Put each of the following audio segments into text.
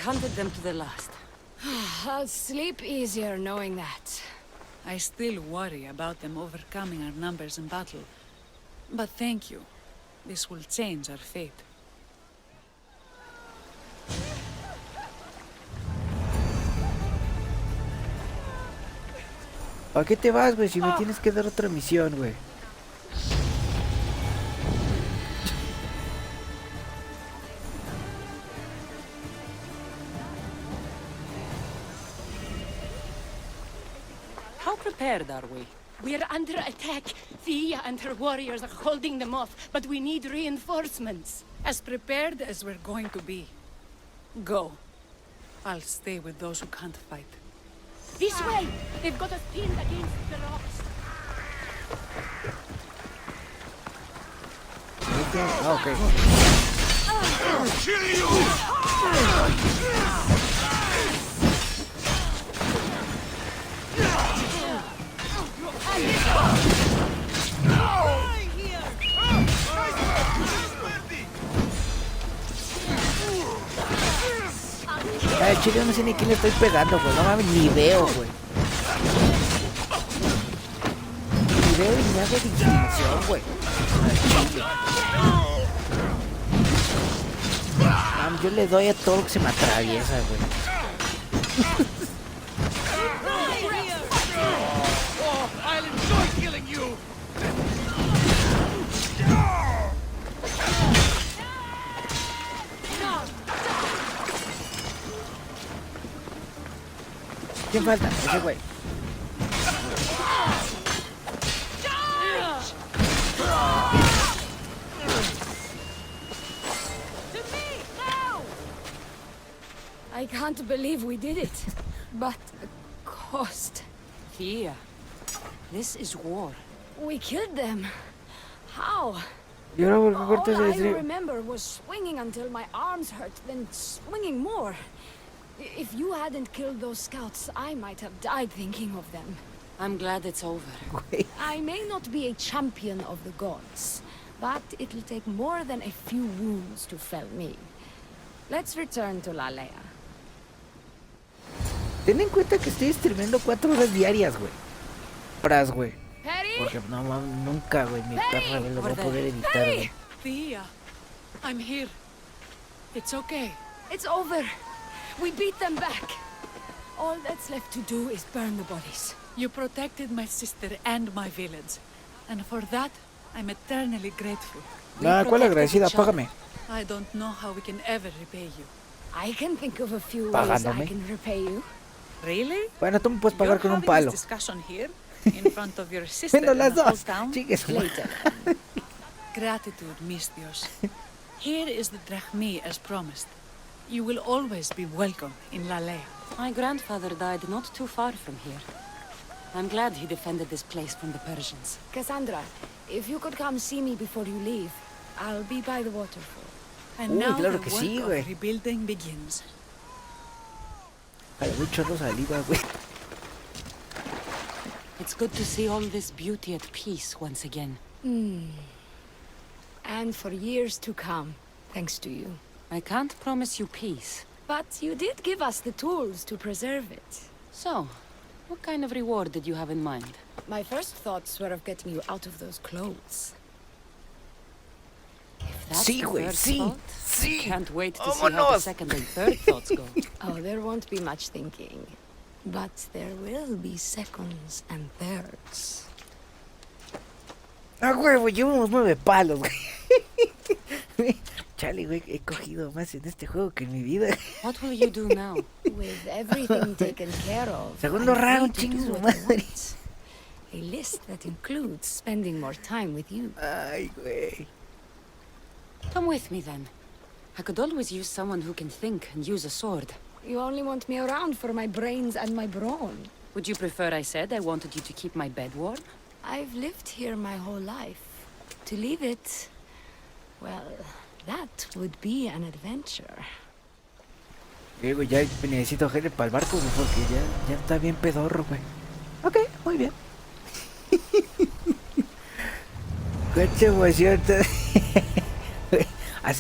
hunted them to the last. I'll sleep easier knowing that. I still worry about them overcoming our numbers in battle. But thank you. This will change our fate. ¿Para qué te vas, güey? Si me tienes que dar otra misión, güey. How prepared are we? We're under attack. Thea and her warriors are holding them off, but we need reinforcements. As prepared as we're going to be. Go. I'll stay with those who can't fight. This way! They've got us pinned against the rocks. Ah, ok. Ay, chile, no sé ni quién le estoy pegando, güey. No mames, ni veo, güey. Ni veo y ni hago distinción, güey. Yo le doy a todo lo que se me atraviesa, güey. ¿Quién falta? Ese güey. I can't believe we did it. But the cost. Thea, this is war. We killed them. How? Y ahora por qué cortas All el I stream. remember was swinging until my arms hurt, then swinging more. If you hadn't killed those scouts, I might have died thinking of them. I'm glad it's over. Güey. I may not be a champion of the gods, but it'll take more than a few wounds to fell me. Let's return to Lalea. Ten en cuenta que estoy streameando 4 horas diarias, güey. Horas, güey. Perry? Porque no, nunca, güey, mi perra, güey, lo voy a poder editar, güey. Thea, I'm here. It's okay. It's over. We beat them back. All that's left to do is burn the bodies. You protected my sister and my village. And for that, I'm eternally grateful. Ah, ¿cuál agradecida? Págame. I don't know how we can ever repay you. I can think of a few ways ¿Pagándome? I can repay you. Really? Bueno, tú me puedes pagar You're con un having palo. this discussion here in front of your sister Bueno, and las the whole dos. town? Chicas. Later. Gratitude, mis dios. Here is the drachmi as promised. You will always be welcome in Lalea. My grandfather died not too far from here. I'm glad he defended this place from the Persians. Cassandra, if you could come see me before you leave, I'll be by the waterfall. And Uy, now claro the que work sí, of güey. rebuilding begins. Ay, güey, chorro saliva, güey. It's good to see all this beauty at peace once again. And for years to come, thanks to you. I can't promise you peace. But you did give us the tools to preserve it. So, what kind of reward did you have in mind? My first thoughts were of getting you out of those clothes. If that's Sí, the güey, third sí. thought, Sí. can't wait to see how the Vámonos. second and third thoughts go. Oh, there won't be much thinking. But there will be seconds and thirds. Ah, güey, llevamos 9 palos, güey. Chale, güey, he cogido más en este juego que en mi vida. What will you do now? With everything taken care of, Segundo I'm round, free to chingue do su what I madre. want. A list that includes spending more time with you. Ay, güey. Come with me then. I could always use someone who can think and use a sword. You only want me around for my brains and my brawn. Would you prefer I said I wanted you to keep my bed warm? I've lived here my whole life. To leave it, well, that would be an adventure. Güey, ya necesito gente para el barco, güey, porque ya está bien pedorro, güey. Ok, muy bien. Qué emoción.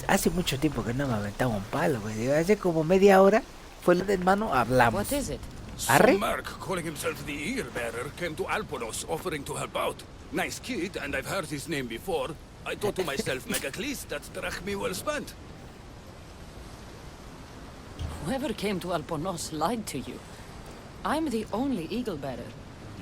Hace mucho tiempo que no me aventaba un palo, güey. Hace como media hora Fue de mano, hablamos. What is it? Arre? Some merc calling himself the Eagle Bearer came to Alponos offering to help out. Nice kid, and I've heard his name before. I thought to myself, Megacles, that's drachmi well spent. Whoever came to Alponos lied to you. I'm the only eagle bearer.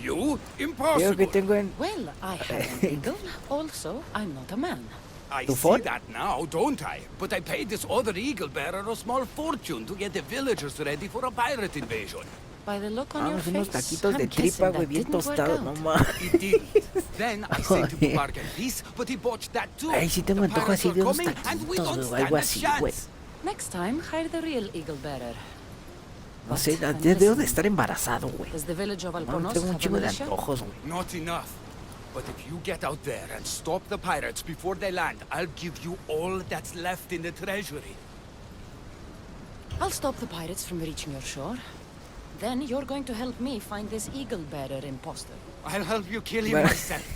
You? Creo Impossible. que tengo en... Well, I have an eagle. Also, I'm not a man. I Tu see phone? that now, don't I? But I paid this other Eagle Bearer a small fortune to get the villagers ready for a pirate invasion. By the look on your Vamos, unos face, taquitos I'm de guessing tripa, güey, that bien didn't work tostados, out. no mames. He didn't. Then I sent him to Oye. bargain peace, but he botched that too. Ay, sí tengo The antojo pirates así are de unos coming, and we taquitos, don't güey, stand algo a así, chance. güey. Next time, hire the real eagle bearer. No sé, But, ya debo de listen, estar embarazado, güey. Does the village of No, Alponos tengo un have a chingo de militia? antojos, güey. Not enough. But if you get out there and stop the pirates before they land, I'll give you all that's left in the treasury. I'll stop the pirates from reaching your shore. Then you're going to help me find this eagle bearer imposter. I'll help you kill him Well- myself.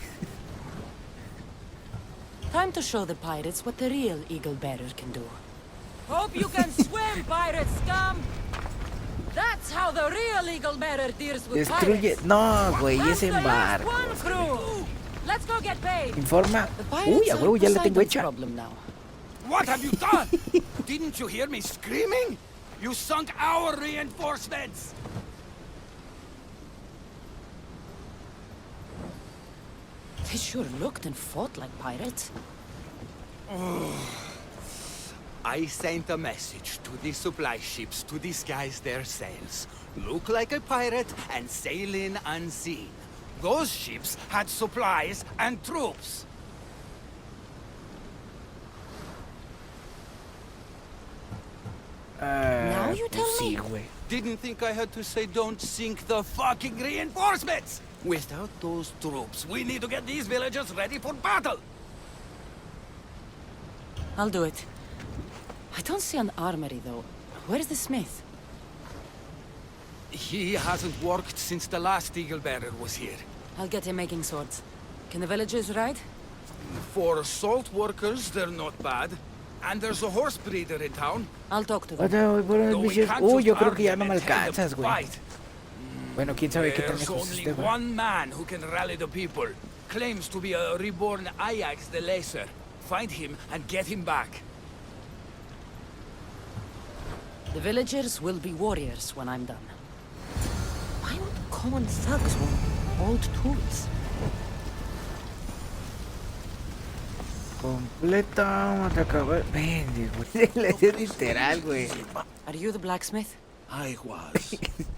Time to show the pirates what the real eagle bearer can do. Hope you can swim, pirate scum! That's how the real eagle bearer deals with Destruye... pirates. No, güey, That's ese the last barco. one, crew. Let's go get paid. Informa... The pirates Uy, a are huevo, ya la tengo Poseidon's hecha. problem now. What have you done? Didn't you hear me screaming? You sunk our reinforcements! They sure looked and fought like pirates. I sent a message to the supply ships to disguise their sails. Look like a pirate and sail in unseen. Those ships had supplies and troops. Now you tell sí, me. güey. Didn't think I had to say don't sink the fucking reinforcements! Without those troops, we need to get these villagers ready for battle! I'll do it. I don't see an armory, though. Where's the smith? He hasn't worked since the last Eagle Bearer was here. I'll get him making swords. Can the villagers ride? For salt workers, they're not bad. And there's a horse breeder in town. I'll talk to them. Otra, güey, buenos Though we vicios. can't Uy, yo just creo que ya no argue me and tell them alcanzas, to güey. fight. Bueno, quién sabe qué tan There's lejos only esté, güey. one man who can rally the people. Claims to be a reborn Ajax the Lesser. Find him and get him back. The villagers will be warriors when I'm done. Why would common thugs want old tools? Completa, vamos a acabar. Vende, güey. Le dio literal, güey. Are you the blacksmith? I was.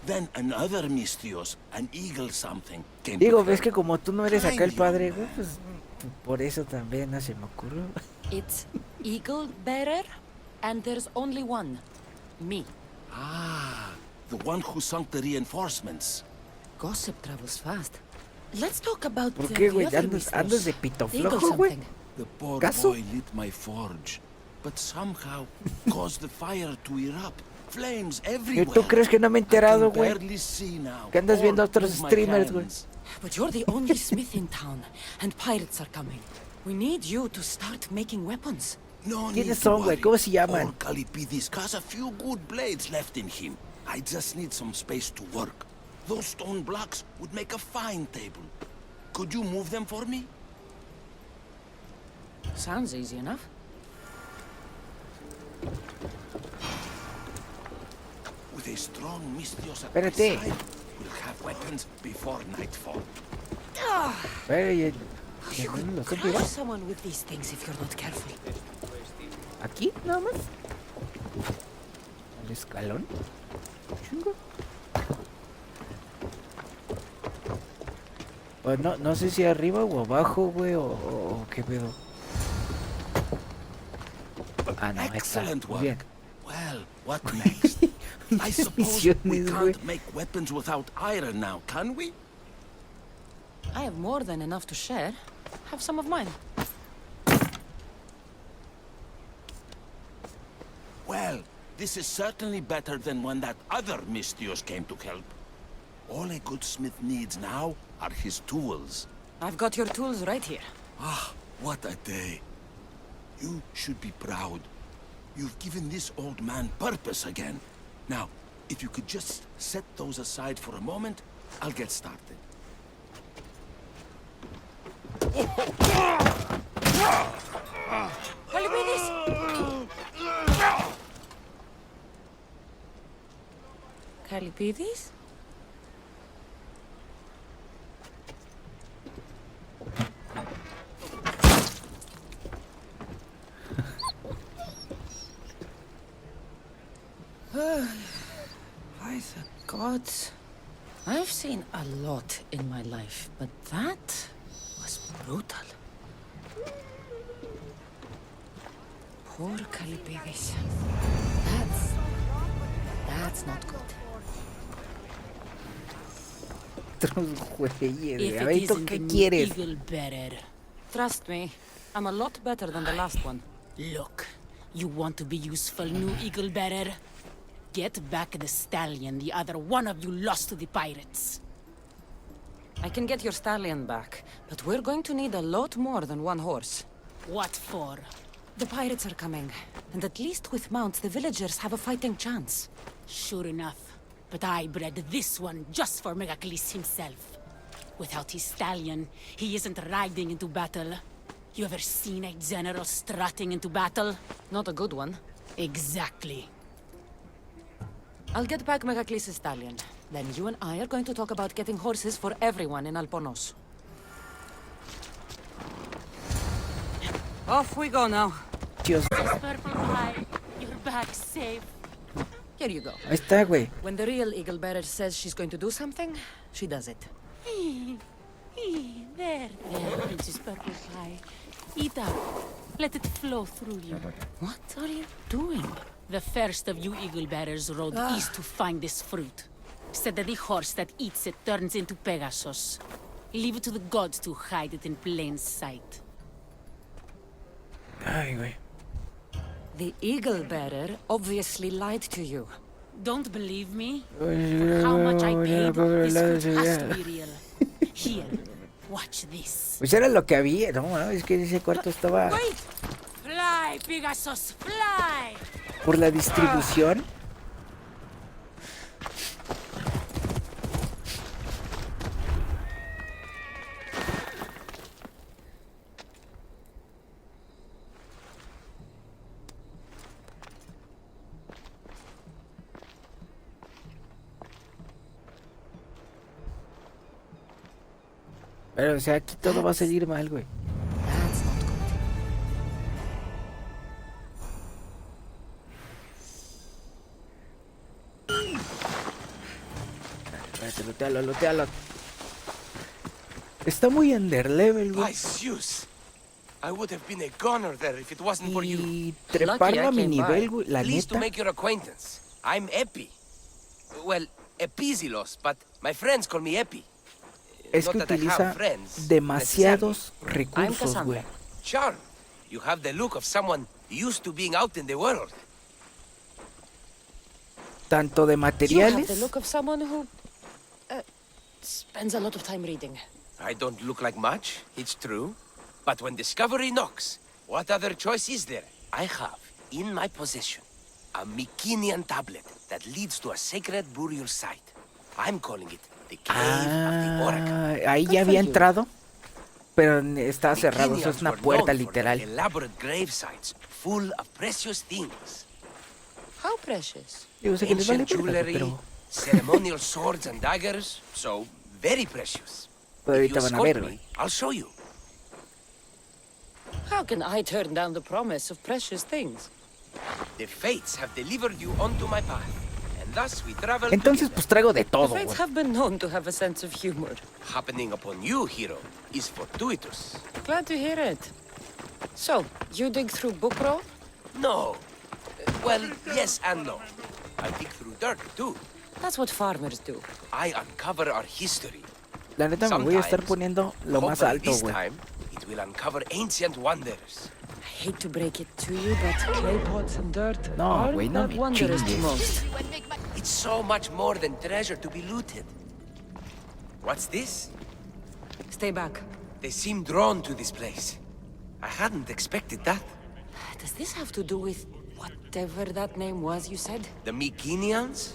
Then another Mistios, an eagle something, came Digo, to ves help. que como tú no eres acá el Kind padre, young güey, man. pues por eso también no se me ocurrió. It's eagle bearer, and there's only one. Me. Ah, the one who sunk the reinforcements. Gossip travels fast. Let's talk about ¿Por the qué, güey? other Andas de Mistios. pito Eagle flojo, güey. something. The poor ¿Caso? boy lit my forge, but somehow caused the fire to erupt. Flames ¿Y everywhere. tú crees que no me he enterado, I can güey? barely see now. Que andas viendo a Or otros move my streamers, güey. hands. But you're the only smith in town, and pirates are coming. We need you to start making weapons. No need ¿Quiénes to son, güey? worry. ¿Cómo se llaman? Or Calipidis has a few good blades left in him. I just need some space to work. Those stone blocks would make a fine table. Could you move them for me? Sounds easy enough. With a strong Mistios at Espérate. my side, we'll have weapons before nightfall. Pero, ¿y You dónde could los tengo crush igual? someone with these things if you're not careful. ¿Aquí? Nada más. ¿El escalón? Chingo. Pues no sé si arriba o abajo, güey, o qué pedo. Ah, no, ahí está. Excellent Muy work. bien. Well, what next? I suppose we Misiones, güey. can't make weapons without iron now, can we? I have more than enough to share. Have some of mine. Well, this is certainly better than when that other Mistios came to help. All a good smith needs now are his tools. I've got your tools right here. Ah, what a day. You should be proud. You've given this old man purpose again. Now, If you could just set those aside for a moment, I'll get started. Olvides! Calipides? By the gods. I've seen a lot in my life, but that was brutal. Poor Calipides. That's not good. Otros güeyes, If a ver, it ¿tú isn't qué the quieres? eagle bearer. Trust me, I'm a lot better than the last one. Look, you want to be useful, new eagle bearer? Get back the stallion the other one of you lost to the pirates. I can get your stallion back, but we're going to need a lot more than one horse. What for? The pirates are coming, and at least with mounts, the villagers have a fighting chance. Sure enough. But I bred this one just for Megacles himself. Without his stallion, he isn't riding into battle. You ever seen a general strutting into battle? Not a good one. Exactly. I'll get back Megacles' stallion. Then you and I are going to talk about getting horses for everyone in Alponos. Off we go now. Dios. Purple Fly, you're back safe. Here you go. Ahí está, güey. When the real eagle bearer says she's going to do something, she does it. There, Princess Purple Fly. Eat up. Let it flow through you. What are you doing? The first of you eagle bearers rode east to find this fruit. Said that the horse that eats it turns into Pegasus. Leave it to the gods to hide it in plain sight. Ay, güey. The eagle bearer obviously lied to you. Don't believe me? For how much I paid, this fruit has to be real. Here, watch this. Pues era lo que había, no, es que ese cuarto estaba Wait! Fly, Pegasus, fly! por la distribución. Pero, o sea, aquí todo va a salir mal, güey. That's not good. Espérate, lootealo. Está muy underlevel, By güey. ZeuZ! I would have been a goner there if it wasn't for you. Y treparlo a mi nivel, güey, la Pleased to neta. make your acquaintance. I'm Epi. Well, Epizilos, but my friends call me Epi. Es que Not that I have utiliza friends, demasiados I'm recursos, Cassandra. güey. Charm. You have the look of someone used to being out in the world. Tanto de You have the materiales. look of someone who... spends a lot of time reading. I don't look like much, it's true. But when discovery knocks, what other choice is there? I have, in my possession, a Mycenaean tablet that leads to a sacred burial site. I'm calling it the Cave of the Oracle. Ahí Good ya for había you. entrado, pero estaba cerrado, eso es Mycenaeans una were puerta known for their literal. elaborate grave sites full of precious things. How precious. Yo sé que les vale Ancient verga, jewelry, pero ceremonial swords and daggers, so very precious. pero If you ahorita van a escort ver, me, güey. I'll show you. How can I turn down the promise of precious things? The fates have delivered you onto my path, and thus we travel Entonces, together. pues traigo de The todo, fates güey. have been known to have a sense of humor. Happening upon you, hero, is fortuitous. Glad to hear it. So, you dig through book roll? No. Well, yes and no. I dig through dirt, too. That's what farmers do. I uncover our history. La neta me voy a estar Sometimes, poniendo lo más hopefully alto, this güey. time, it will uncover ancient wonders. I hate to break it to you, but clay pots and dirt No, aren't güey, no what me wonders chingues. the most. It's so much more than treasure to be looted. What's this? Stay back. They seem drawn to this place. I hadn't expected that. Does this have to do with whatever that name was you said? The Mycenaeans?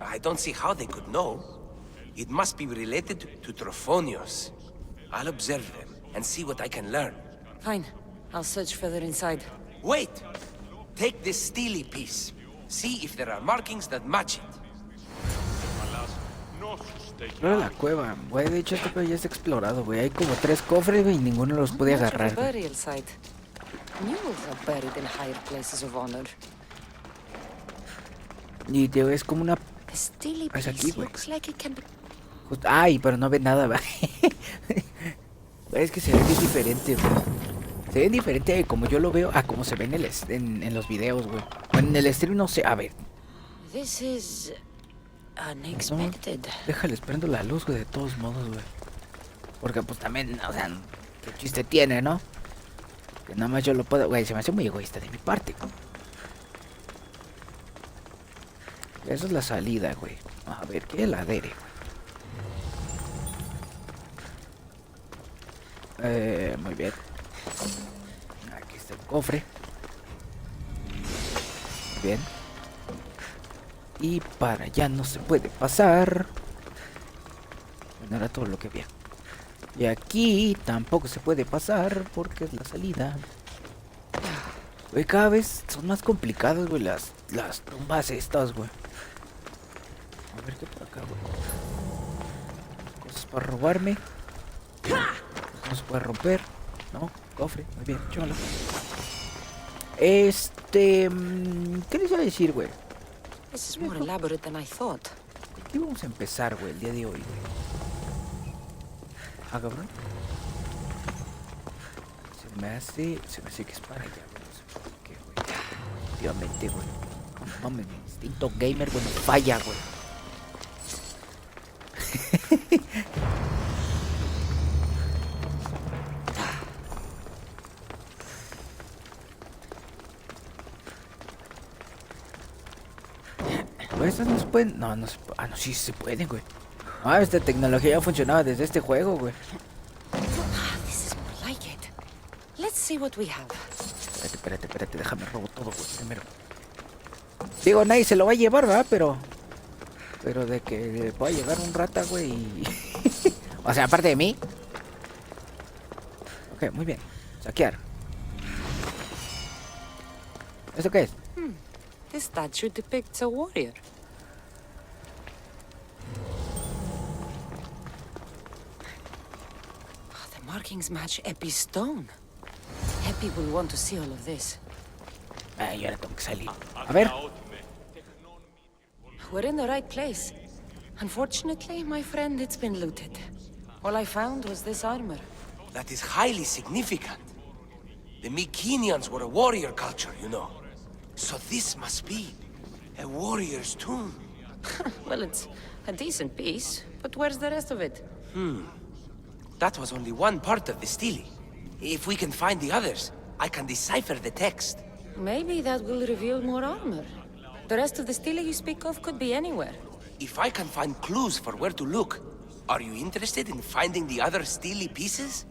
I don't see how they could know. It must be related to Trophonios. I'll observe them and see what I can learn. Fine. I'll search further inside. Wait! Take this steely piece. See if there are markings that match it. Explora la cueva, güey. De hecho, este pedo ya está explorado, güey. Hay como 3 cofres, güey, y ninguno los puede agarrar, güey. Burial site. Mules are buried in higher places of honor. Y tío, es como una... The steely Es aquí, piece güey. looks like it can be... Ay, pero no ve nada, güey. Es que se ve bien diferente, güey. Se ve diferente de como yo lo veo a como se ve en los videos, güey. Bueno, en el stream no sé, a ver. This is unexpected. Déjales, prendo la luz, güey, de todos modos, güey. Porque pues también, o sea, qué chiste tiene, ¿no? Que nada más yo lo puedo... Güey, se me hace muy egoísta de mi parte, güey. Esa es la salida, güey. A ver, qué heladere, güey. Muy bien. Aquí está el cofre. Muy bien. Y para allá no se puede pasar. Bueno, era todo lo que había. Y aquí tampoco se puede pasar porque es la salida. Güey, cada vez son más complicadas, güey, las tumbas estas, güey. A ver qué por acá, güey. Cosas para robarme. No se puede romper. No, cofre, muy bien, chúmalo. ¿Qué les iba a decir, güey? This is more elaborate than I thought. ¿Qué vamos a empezar, güey, el día de hoy, güey? Ah, cabrón. Se me hace que es para allá, güey. No sé por qué, güey. Efectivamente, güey. No mames, mi instinto gamer, güey, no falla, güey. Pues estas no se pueden. No, no se pueden. Ah, no, sí se pueden, güey. Ah, esta tecnología ya funcionaba desde este juego, güey. This is more like it. Let's see what we have. Espérate, déjame robo todo, güey, primero. Digo, nadie se lo va a llevar, ¿verdad? Pero de que pueda llegar un rata, güey. O sea, aparte de mí. Ok, muy bien. Saquear. ¿Eso qué es? This statue depicts a warrior. The markings match Epi's stone. Epi will want to see all of this. Ay, ahora tengo que salir. A ver. We're in the right place. Unfortunately, my friend, it's been looted. All I found was this armor. That is highly significant. The Mycenaeans were a warrior culture, you know. So this must be a warrior's tomb. Well, it's a decent piece, but where's the rest of it? That was only one part of the stele. If we can find the others, I can decipher the text. Maybe that will reveal more armor. The rest of the stele you speak of could be anywhere. If I can find clues for where to look, are you interested in finding the other stele pieces?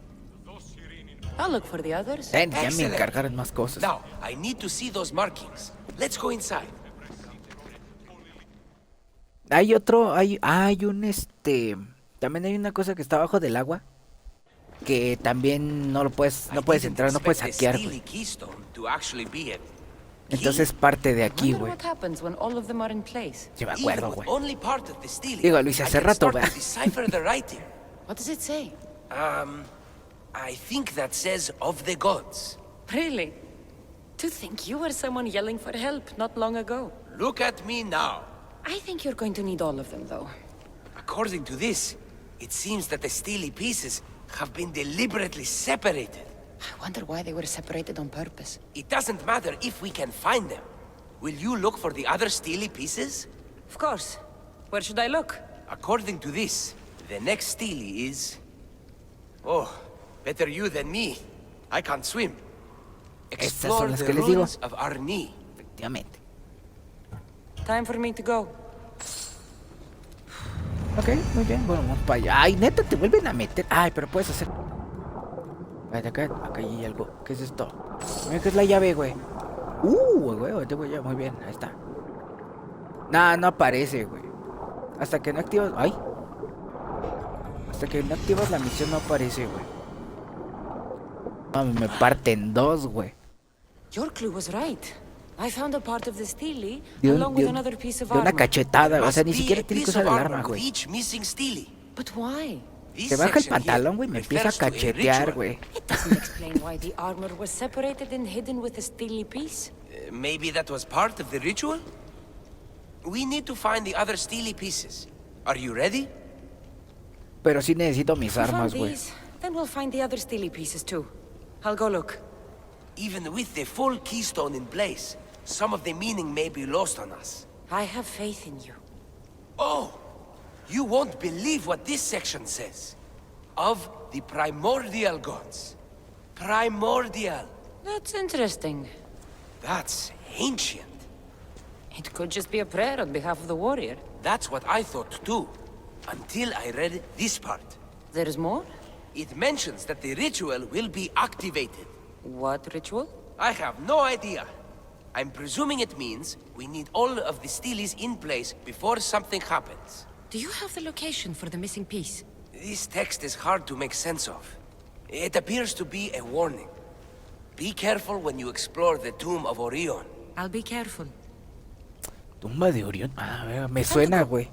I'll look for the others. Ya me Excellent. encargaron más cosas. Now, I need to see those markings. Let's go inside. Hay otro, hay un también hay una cosa que está abajo del agua que también no puedes entrar, no puedes hackear, güey. Entonces parte de aquí, Wonder güey. what happens when all of them are in place. Sí me acuerdo, güey. Digo, Digo, lo hice hace rato, güey. What does it say? I think that says of the gods. Really? To think you were someone yelling for help not long ago. Look at me now. I think you're going to need all of them, though. According to this, it seems that the steely pieces have been deliberately separated. I wonder why they were separated on purpose. It doesn't matter if we can find them. Will you look for the other steely pieces? Of course. Where should I look? According to this, the next steely is... Oh, better you than me. I can't swim. Estas son Explore las the que les digo. ruins of Arni. Efectivamente. Time for me to go. Ok, muy bien, bueno, vamos para allá. Ay, neta, te vuelven a meter. Ay, pero puedes hacer... Acá hay algo. ¿Qué es esto? Mira que es la llave, güey. Güey, muy bien, ahí está. No aparece, güey. Hasta que no activas... ¡Ay! Hasta que no activas la misión no aparece, güey. No, me parte en dos, güey. Your clue was right. I found a part of the stele De, along with another piece of de una armor. cachetada, o sea, ni Must be siquiera a tiene que piece usar of el armor arma, with güey. each missing stele. But why? This Se baja el section here pantalón, güey, me empieza a refers to a cachetear, ritual. güey. It doesn't explain why the armor was separated and hidden with a stele piece. Maybe that was part of the ritual? We need to find the other steely pieces. Are you ready? Pero sí necesito mis We found armas, güey. these, then we'll find the other stele pieces too. I'll go look. Even with the full keystone in place, some of the meaning may be lost on us. I have faith in you. Oh! You won't believe what this section says. Of the primordial gods. Primordial. That's interesting. That's ancient. It could just be a prayer on behalf of the warrior. That's what I thought too. Until I read this part. There's more? It mentions that the ritual will be activated. What ritual? I have no idea. I'm presuming it means we need all of the steelies in place before something happens. Do you have the location for the missing piece? This text is hard to make sense of. It appears to be a warning. Be careful when you explore the tomb of Orion. I'll be careful. Tumba de Orión. Ah, a ver, me suena, güey.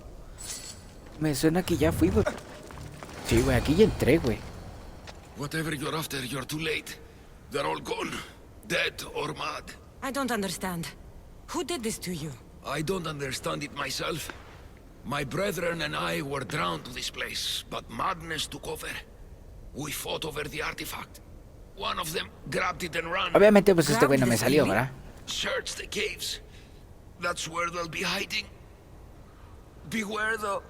Me suena que ya fui, güey. Sí, güey, aquí ya entré, güey. Whatever you're after, you're too late. They're all gone. Dead or mad. I don't understand. Who did this to you? I don't understand it myself. My brethren and I were drawn to this place, but madness took over. We fought over the artifact. One of them grabbed it and ran. Obviamente, pues este güey no me salió, ¿verdad? Search the caves. That's where they'll be hiding. Beware the...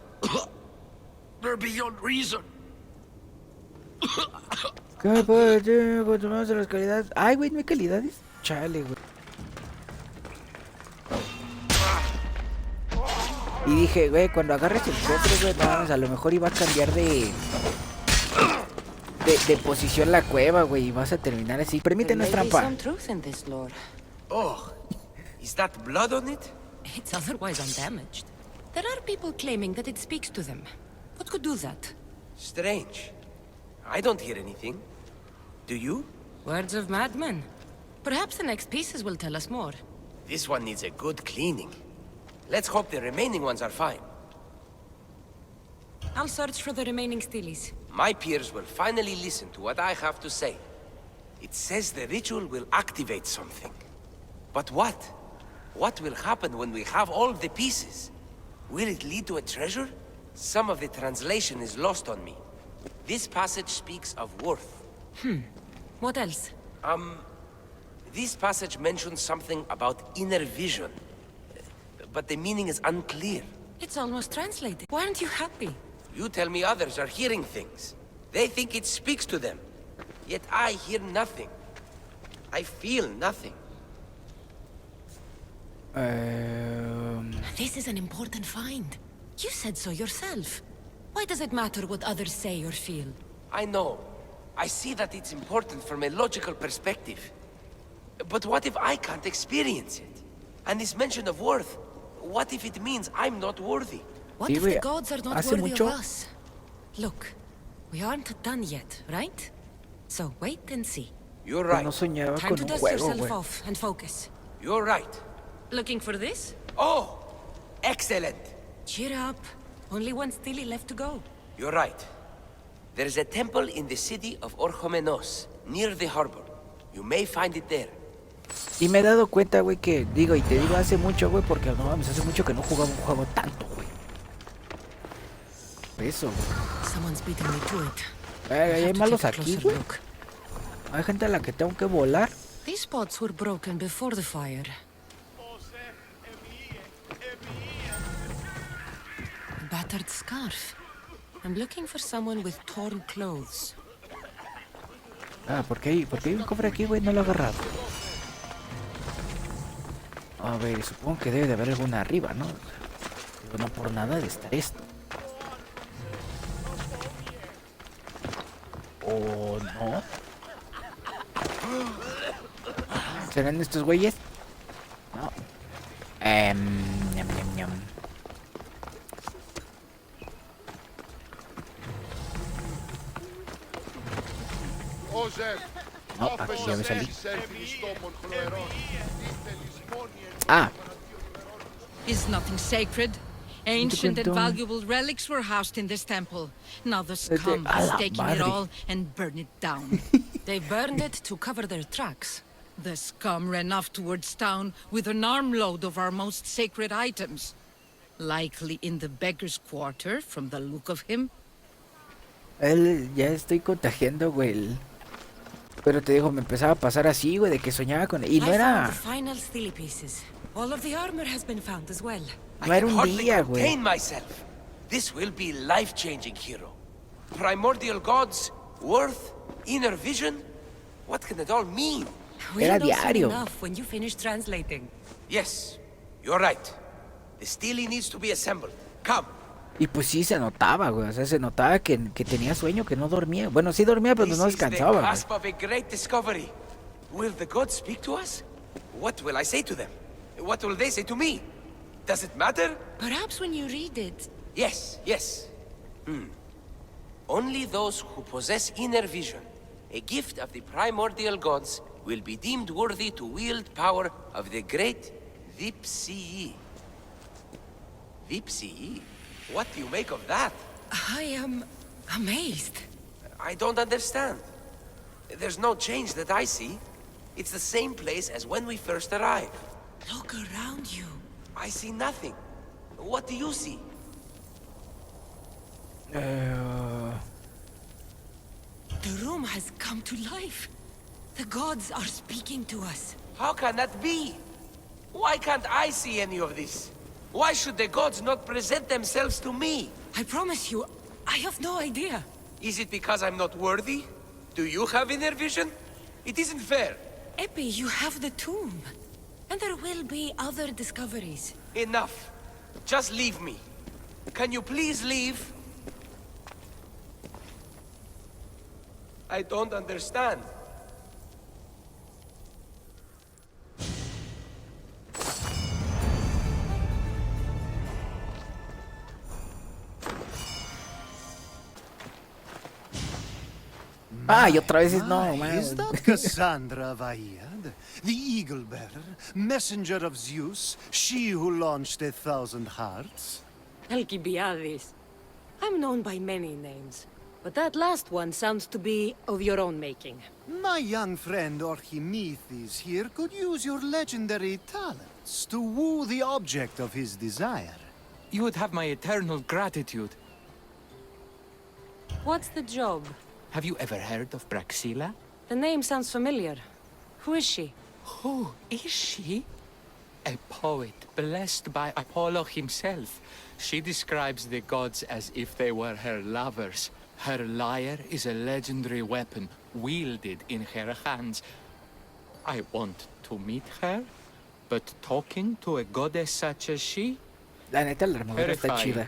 They're beyond reason. ¿Qué puede ser? Continuamos de las calidades. Ay, güey, no hay calidades. Chale, güey. Y dije, güey, cuando agarres el cofre, güey, no, a lo mejor iba a cambiar de posición la cueva, güey, y vas a terminar así. Permítenos trampa. Some truth in this lore. Oh, is that blood on it? It's otherwise undamaged. There are people claiming that it speaks to them. What could do that? Strange. I don't hear anything. Do you? Words of madmen. Perhaps the next pieces will tell us more. This one needs a good cleaning. Let's hope the remaining ones are fine. I'll search for the remaining steles. My peers will finally listen to what I have to say. It says the ritual will activate something. But what? What will happen when we have all the pieces? Will it lead to a treasure? Some of the translation is lost on me. This passage speaks of worth. What else? This passage mentions something about inner vision. But the meaning is unclear. It's almost translated. Why aren't you happy? You tell me others are hearing things. They think it speaks to them. Yet I hear nothing. I feel nothing. This is an important find. You said so yourself. Why does it matter what others say or feel? I know. I see that it's important from a logical perspective. But what if I can't experience it? And this mention of worth, what if it means I'm not worthy? What Sí, if güey, the gods are not hace worthy mucho- of us? Look, we aren't done yet, right? So wait and see. You're Pues right. no soñaba Time con to un dust juego, yourself güey. off and focus. You're right. Looking for this? Oh! Excellent! Cheer up. Only one stele left to go. You're right. There's a temple in the city of Orchomenos, near the harbor. You may find it there. Y me he dado cuenta, güey, que digo, y te digo hace mucho, güey, porque no mames, hace mucho que no jugaba un juego tanto, güey. Eso, güey. Someone's beating me to it. Hay to malos take a aquí, closer güey. look. Hay gente a la que tengo que volar. These pots were broken before the fire. A battered scarf. I'm looking for someone with torn clothes. Ah, porque hay un cofre aquí, güey, no lo he agarrado. A ver, supongo que debe de haber alguna arriba, ¿no? Digo, no por nada de estar esto. ¿O no? ¿Serán estos güeyes? No. Ñam, ñam, ñam. No, aquí ya me salí. Ah, Is nothing sacred? Ancient and cuento. valuable relics were housed in this temple. Now the scum a is la taking it madre. all and burn it down. They burned it to cover their tracks. The scum ran off towards town with an armload of our most sacred items. Likely in the beggar's quarter, from the look of him. él ya estoy contagiando, güey. Pero te digo, me empezaba a pasar así, güey, de que soñaba con... Y no I found era... the final silly pieces. All of the armor has been found as well. No era un hardly día, güey. contain myself. This will be life-changing, hero. Primordial gods, worth, inner vision. What can it all mean? Era We'll know soon diario. enough when you finish translating. Yes, you're right. The stele needs to be assembled. Come. Y pues sí se notaba, güey. O sea, se notaba que tenía sueño, que no dormía. Bueno, sí dormía, pero This no is the descansaba, güey. cusp of a great discovery. Will the gods speak to us? What will I say to them? What will they say to me? Does it matter? Perhaps when you read it. Yes, yes. Only those who possess inner vision, a gift of the primordial gods, will be deemed worthy to wield power of the great Vipsii. Vipsii? What do you make of that? I am amazed. I don't understand. There's no change that I see. It's the same place as when we first arrived. Look around you. I see nothing. What do you see? The room has come to life. The gods are speaking to us. How can that be? Why can't I see any of this? Why should the gods not present themselves to me? I promise you, I have no idea. Is it because I'm not worthy? Do you have inner vision? It isn't fair. Epi, you have the tomb. And there will be other discoveries. Enough. Just leave me. Can you please leave? I don't understand. Ah, y otra vez no, Is man. that Cassandra Vaiad, the Eagle Bearer, messenger of Zeus, she who launched 1,000 hearts? Alcibiades. I'm known by many names, but that last one sounds to be of your own making. My young friend Archimedes here could use your legendary talents to woo the object of his desire. You would have my eternal gratitude. What's the job? Have you ever heard of Praxila? The name sounds familiar. Who is she? Who is she? A poet blessed by Apollo himself. She describes the gods as if they were her lovers. Her lyre is a legendary weapon wielded in her hands. I want to meet her, but talking to a goddess such as she? La neta, la armadura está chida.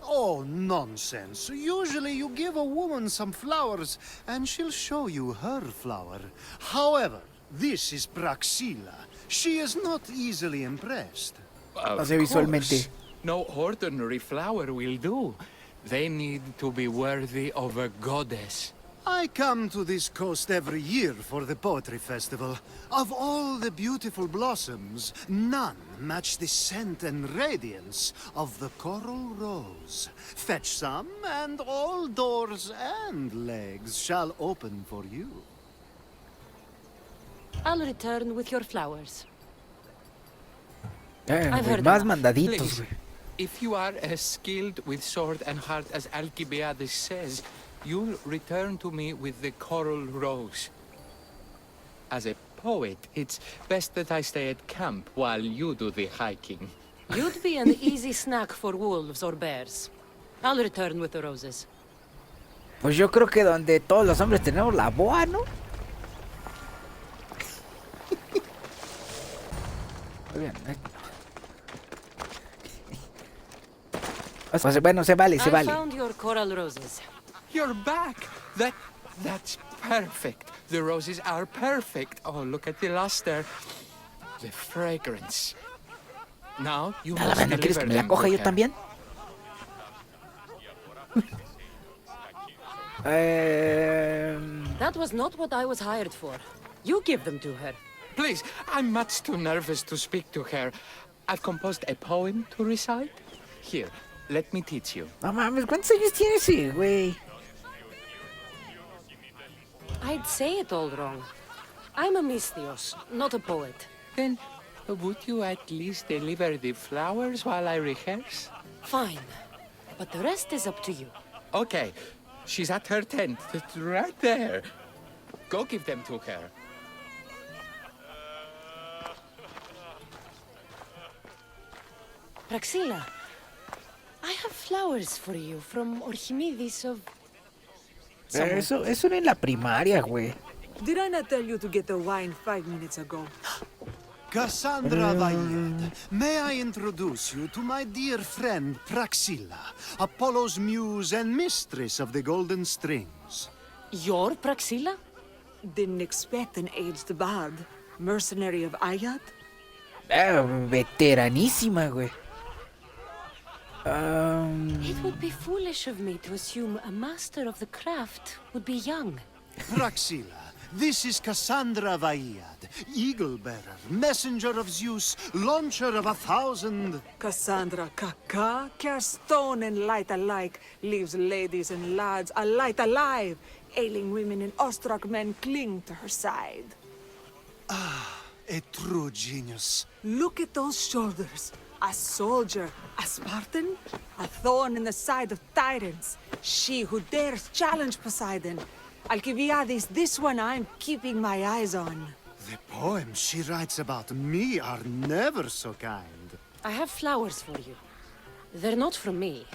Oh, nonsense. Usually you give a woman some flowers, and she'll show you her flower. However, this is Praxila. She is not easily impressed. Of Hace visualmente. course. No ordinary flower will do. They need to be worthy of a goddess. I come to this coast every year for the poetry festival. Of all the beautiful blossoms, none match the scent and radiance of the coral rose. Fetch some, and all doors and legs shall open for you. I'll return with your flowers. Güey, heard más enough. mandaditos, Please, güey. if you are as skilled with sword and heart as Alcibiades says, you'll return to me with the coral rose. As a poet, it's best that I stay at camp while you do the hiking. You'd be an easy snack for wolves or bears. I'll return with the roses. Pues yo creo que donde todos los hombres tenemos la boa, ¿no? Muy bien. O sea, bueno, se vale, se I vale. found your coral roses. You're back! That's perfect. The roses are perfect. Oh, look at the luster. The fragrance. Now you A la must verdad, ¿quieres que deliver me la them coja to yo her. también? That was not what I was hired for. You give them to her. Please, I'm much too nervous to speak to her. I've composed a poem to recite. Here, let me teach you. No mames, ¿cuántos años tiene ese güey? I'd say it all wrong. I'm a Misthios, not a poet. Then, would you at least deliver the flowers while I rehearse? Fine. But the rest is up to you. Okay. She's at her tent, right there. Go give them to her. Praxilla, I have flowers for you from Orchimidis of... Eso era en la primaria, güey. Did I not tell you to get the wine 5 minutes ago? Cassandra Vaillad, may I introduce you to my dear friend Praxilla, Apollo's muse and mistress of the golden strings. You're Praxilla? Didn't expect an aged bard. Mercenary of Ayat? Veteranísima, güey. It would be foolish of me to assume a master of the craft would be young. Praxilla, this is Cassandra Vaillad, eagle-bearer, messenger of ZeuZ, launcher of 1,000... Cassandra Kaka, care stone and light alike, leaves ladies and lads alight alive. Ailing women and awestruck men cling to her side. A true genius. Look at those shoulders. A soldier, a Spartan, a thorn in the side of tyrants. She who dares challenge Poseidon. Alcibiades, this one I'm keeping my eyes on. The poems she writes about me are never so kind. I have flowers for you. They're not from me.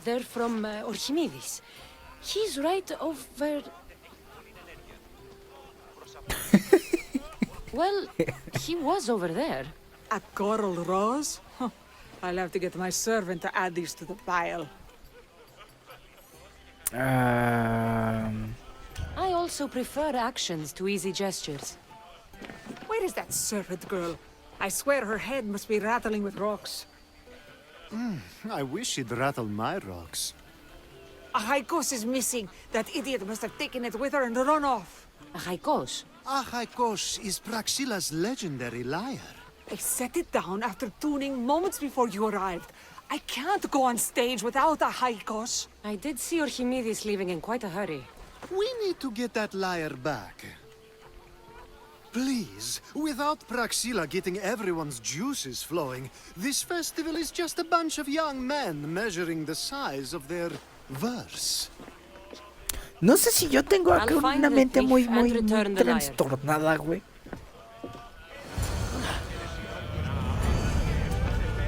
They're from Orchimidis. He's right over... Well, he was over there. A coral rose? Huh. I'll have to get my servant to add these to the pile. I also prefer actions to easy gestures. Where is that servant girl? I swear her head must be rattling with rocks. I wish she'd rattle my rocks. A haikos is missing. That idiot must have taken it with her and run off. A haikos? Achaikos is Praxilla's legendary lyre. I set it down after tuning moments before you arrived. I can't go on stage without a haikos. I did see Orchimidis leaving in quite a hurry. We need to get that lyre back. Please, without Praxilla getting everyone's juices flowing, this festival is just a bunch of young men measuring the size of their verse. No sé si yo tengo acá una mente muy trastornada, güey.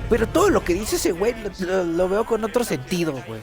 Pero todo lo que dice ese güey lo veo con otro sentido, güey.